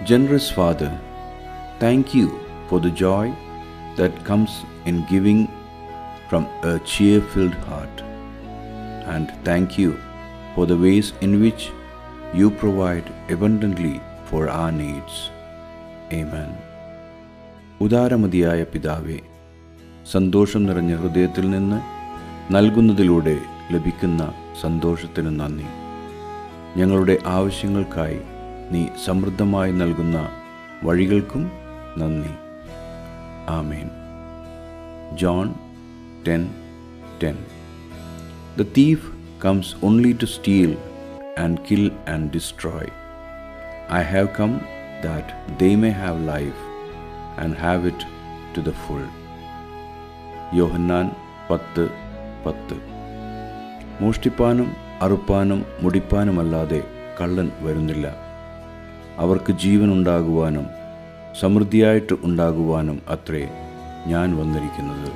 Generous Father, thank you for the joy that comes in giving from a cheer-filled heart. And thank you for the ways in which you provide abundantly for our needs. Amen. ഉദാരമതിയായ പിതാവേ, സന്തോഷം നിറഞ്ഞ ഹൃദയത്തിൽ നിന്ന് നൽകുന്നതിലൂടെ ലഭിക്കുന്ന സന്തോഷത്തിന് നന്ദി. ഞങ്ങളുടെ ആവശ്യങ്ങൾക്കായി നീ സമൃദ്ധമായി നൽകുന്ന വഴികൾക്കും നന്ദി. ആമേൻ. John 10:10. The thief comes only to steal and kill and destroy. I have come that they may have life and have it to the full. യോഹന്നാൻ 10:10. മോഷ്ടിപ്പാനും അറുപ്പാനും മുടിപ്പാനുമല്ലാതെ കള്ളൻ വരുന്നില്ല. അവർക്ക് ജീവൻ ഉണ്ടാകുവാനും സമൃദ്ധിയായിട്ട് ഉണ്ടാകുവാനും അത്രേ ഞാൻ വന്നിരിക്കുന്നത്.